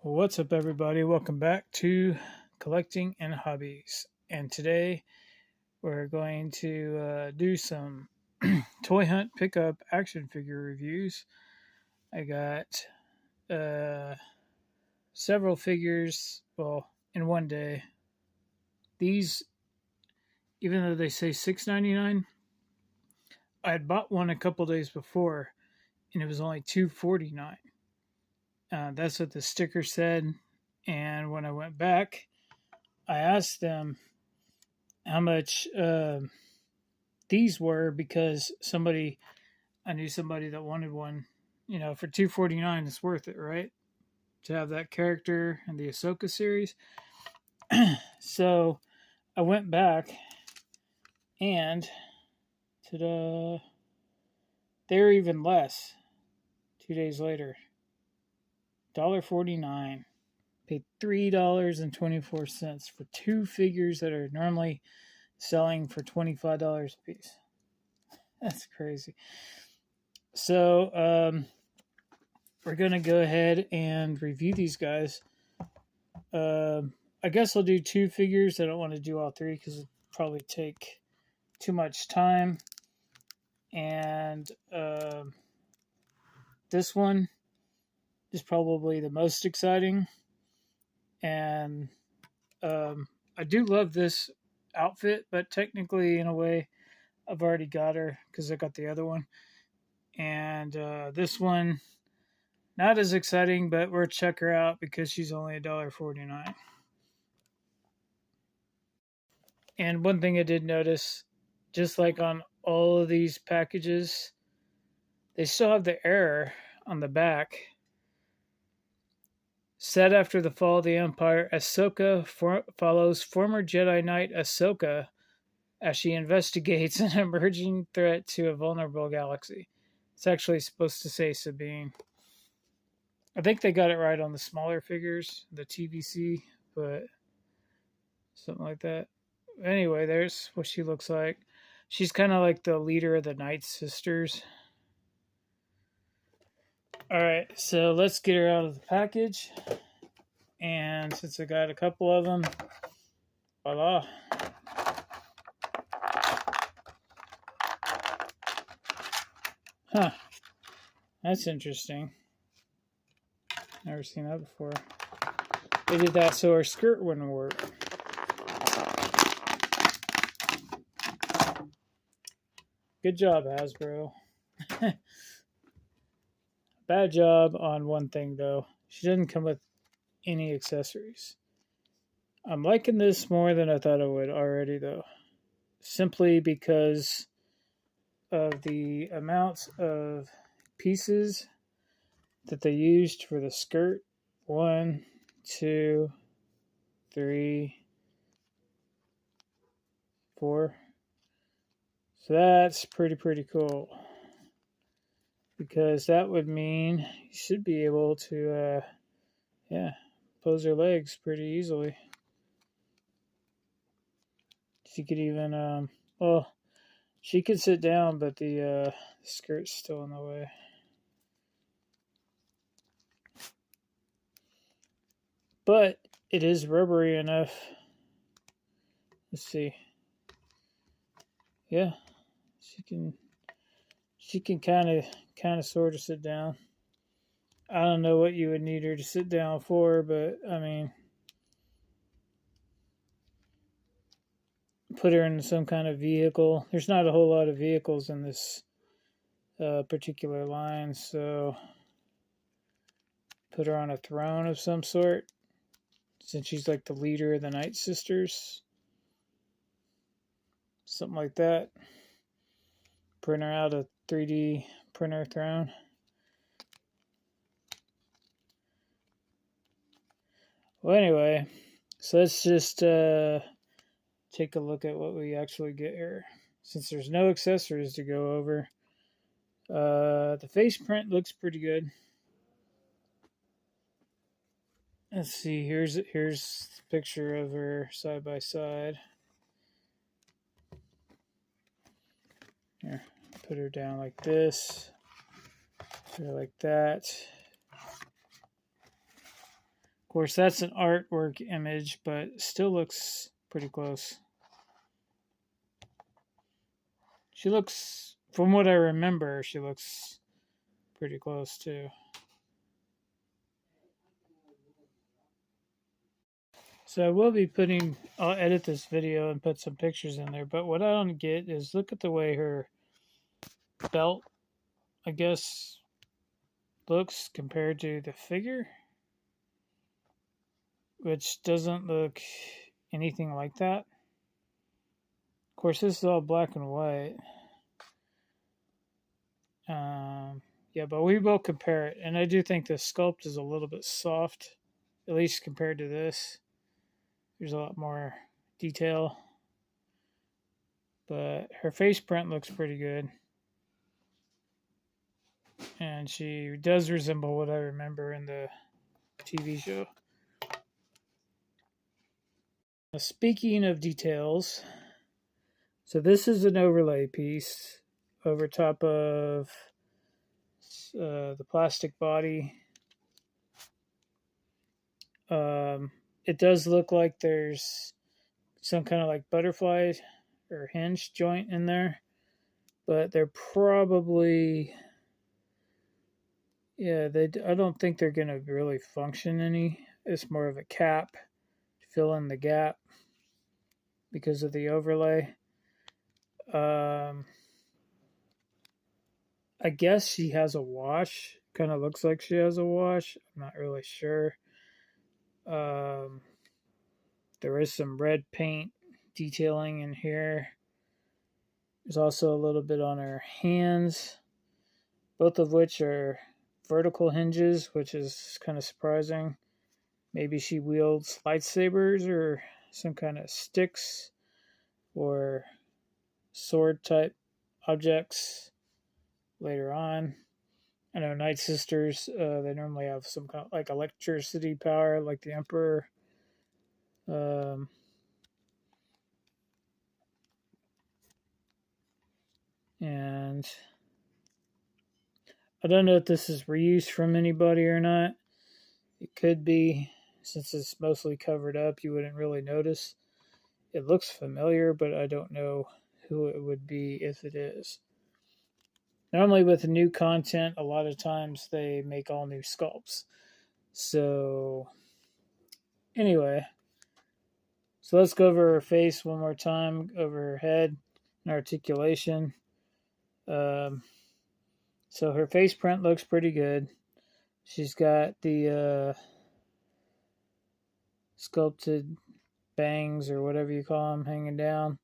What's up, everybody? Welcome back to Collecting and Hobbies. And today we're going to do some toy hunt pickup action figure reviews. I got several figures, well, in one day. These, even though they say $6.99, I had bought one a couple days before and it was only $2.49. That's what the sticker said. And when I went back, I asked them how much these were because I knew somebody that wanted one. You know, for $2.49, it's worth it, right? To have that character in the Ahsoka series. So I went back and ta-da, they're even less. 2 days later, $1.49. Paid $3.24 for two figures that are normally selling for $25 a piece. That's crazy. So we're gonna go ahead and review these guys. I guess I'll do two figures. I don't want to do all three because it'd probably take too much time. And this one is probably the most exciting. And I do love this outfit, but technically, in a way, I've already got her because I got the other one. And this one, not as exciting, but we'll check her out because she's only $1.49. And one thing I did notice, just like on all of these packages, they still have the error on the back. Set after the fall of the Empire, Ahsoka follows former Jedi Knight Ahsoka as she investigates an emerging threat to a vulnerable galaxy. It's actually supposed to say Sabine. I think they got it right on the smaller figures, the TVC, but something like that. Anyway, there's what she looks like. She's kind of like the leader of the Night Sisters. Alright, so let's get her out of the package. And since I got a couple of them, voila. Huh. That's interesting. Never seen that before. They did that so her skirt wouldn't work. Good job, Hasbro. Bad job on one thing, though. She didn't come with any accessories. I'm liking this more than I thought I would already, though. Simply because of the amounts of pieces that they used for the skirt. 1, 2, 3, 4. So that's pretty cool. Because that would mean you should be able to, pose her legs pretty easily. She could even, she could sit down, but the skirt's still in the way. But it is rubbery enough. Let's see. Yeah, she can kind of sort of sit down. I don't know what you would need her to sit down for, but I mean, put her in some kind of vehicle. There's not a whole lot of vehicles in this particular line, so put her on a throne of some sort, since she's like the leader of the Night Sisters. Something like that. Print her out a 3D printer throne. Well, anyway, so let's just take a look at what we actually get here. Since there's no accessories to go over, the face print looks pretty good. Let's see, here's the picture of her side by side. Here, put her down like this. Put her like that. course, that's an artwork image, but still looks pretty close. She looks, from what I remember, she looks pretty close too. So I will be I'll edit this video and put some pictures in there, but what I don't get is look at the way her belt, I guess, looks compared to the figure, which doesn't look anything like that. Of course, this is all black and white. Yeah, but we will compare it, and I do think the sculpt is a little bit soft, at least compared to this. There's a lot more detail, but her face print looks pretty good, and she does resemble what I remember in the TV show. Now, speaking of details, so this is an overlay piece over top of the plastic body. It does look like there's some kind of like butterfly or hinge joint in there, but they're probably, yeah, I don't think they're going to really function any. It's more of a cap to fill in the gap because of the overlay. I guess she has a wash. Kind of looks like she has a wash. I'm not really sure. There is some red paint detailing in here. There's also a little bit on her hands, both of which are vertical hinges, which is kind of surprising. Maybe she wields lightsabers or some kind of sticks or sword type objects later on. I know Night Sisters, they normally have some kind of like electricity power, like the Emperor. And I don't know if this is reused from anybody or not. It could be, since it's mostly covered up, you wouldn't really notice. It looks familiar, but I don't know who it would be if it is. Normally with new content, a lot of times they make all new sculpts. So anyway, so let's go over her face one more time, over her head and articulation. So her face print looks pretty good. She's got the sculpted bangs or whatever you call them hanging down,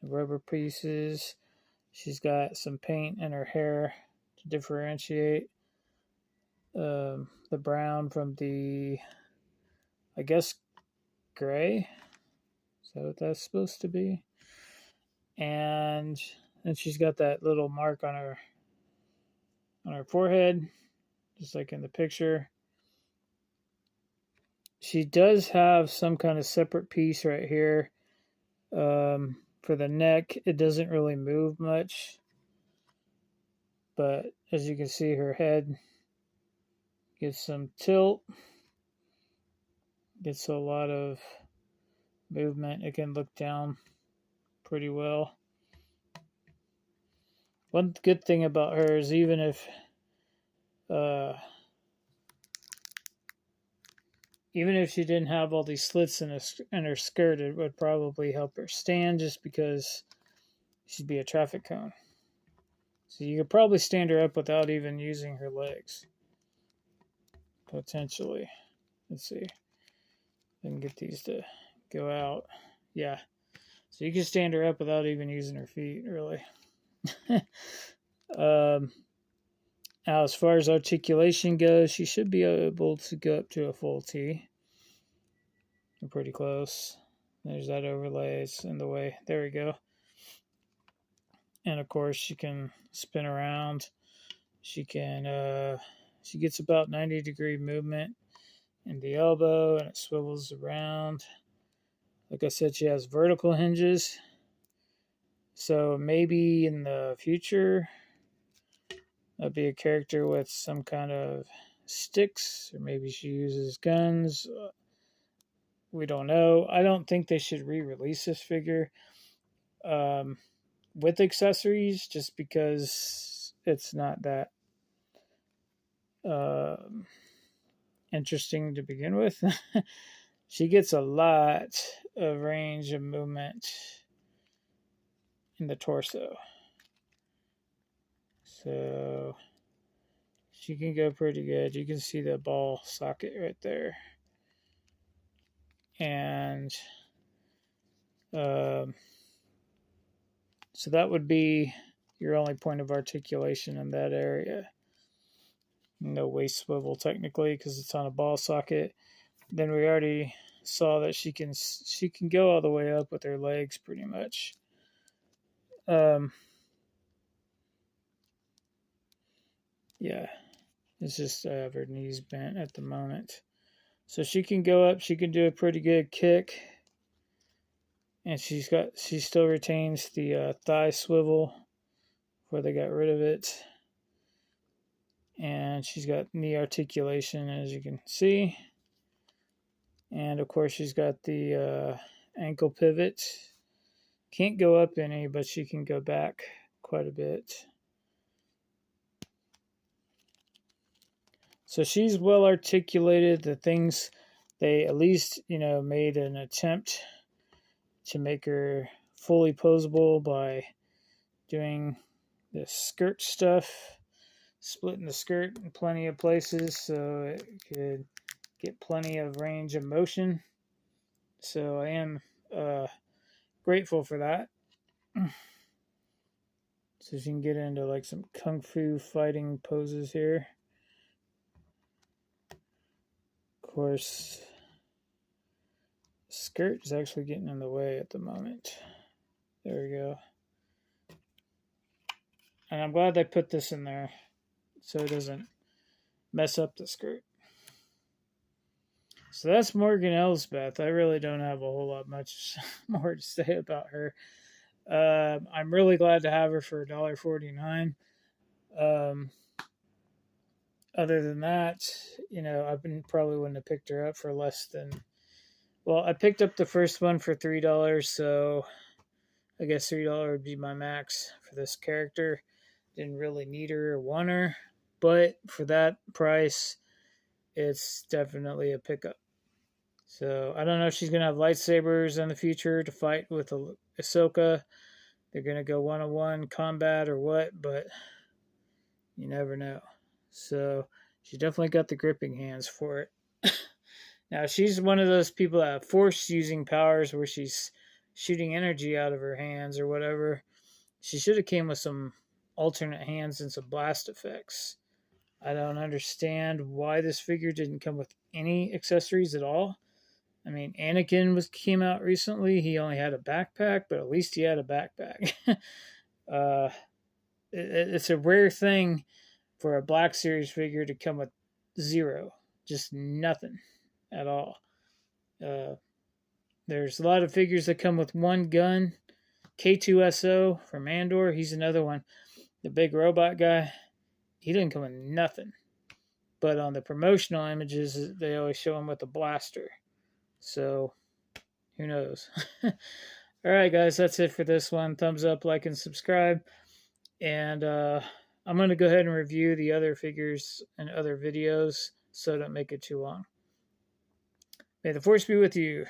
the rubber pieces. She's got some paint in her hair to differentiate the brown from the, I guess, gray. Is that what that's supposed to be? And then she's got that little mark on her forehead, just like in the picture. She does have some kind of separate piece right here. For the neck, it doesn't really move much. But as you can see, her head gets some tilt. Gets a lot of movement. It can look down pretty well. One good thing about her is even if she didn't have all these slits in her skirt, it would probably help her stand just because she'd be a traffic cone. So you could probably stand her up without even using her legs. Potentially. Let's see. I can get these to go out. Yeah. So you can stand her up without even using her feet, really. Now, as far as articulation goes, she should be able to go up to a full T. We're pretty close. There's that overlay. It's in the way. There we go. And of course, she can spin around. She can. She gets about 90-degree movement in the elbow, and it swivels around. Like I said, she has vertical hinges. So maybe in the future, that'd be a character with some kind of sticks, or maybe she uses guns. We don't know. I don't think they should re-release this figure with accessories, just because it's not that interesting to begin with. She gets a lot of range of movement in the torso. So she can go pretty good. You can see the ball socket right there. And so that would be your only point of articulation in that area. No waist swivel technically because it's on a ball socket. Then we already saw that she can go all the way up with her legs pretty much. Yeah, it's just her knees bent at the moment. So she can go up. She can do a pretty good kick, and she still retains the thigh swivel where they got rid of it, and she's got knee articulation as you can see, and of course she's got the ankle pivot. Can't go up any, but she can go back quite a bit. So she's well articulated. The things they at least, made an attempt to make her fully posable by doing the skirt stuff, splitting the skirt in plenty of places so it could get plenty of range of motion. So I am grateful for that. So she can get into like some kung fu fighting poses here. Of course, the skirt is actually getting in the way at the moment. There we go. And I'm glad they put this in there so it doesn't mess up the skirt. So that's Morgan Elsbeth. I really don't have a whole lot much more to say about her. I'm really glad to have her for $1.49. Other than that, I probably wouldn't have picked her up for less than. Well, I picked up the first one for $3, so I guess $3 would be my max for this character. Didn't really need her or want her, but for that price, it's definitely a pickup. So I don't know if she's going to have lightsabers in the future to fight with Ahsoka. They're going to go one-on-one combat or what, but you never know. So she definitely got the gripping hands for it. Now, she's one of those people that have force using powers where she's shooting energy out of her hands or whatever. She should have came with some alternate hands and some blast effects. I don't understand why this figure didn't come with any accessories at all. I mean, Anakin came out recently. He only had a backpack, but at least he had a backpack. It's a rare thing for a Black Series figure to come with zero. Just nothing at all. There's a lot of figures that come with one gun. K2SO from Andor, he's another one. The big robot guy, he didn't come with nothing. But on the promotional images, they always show him with a blaster. So, who knows? Alright, guys, that's it for this one. Thumbs up, like, and subscribe. And I'm going to go ahead and review the other figures and other videos so don't make it too long. May the Force be with you.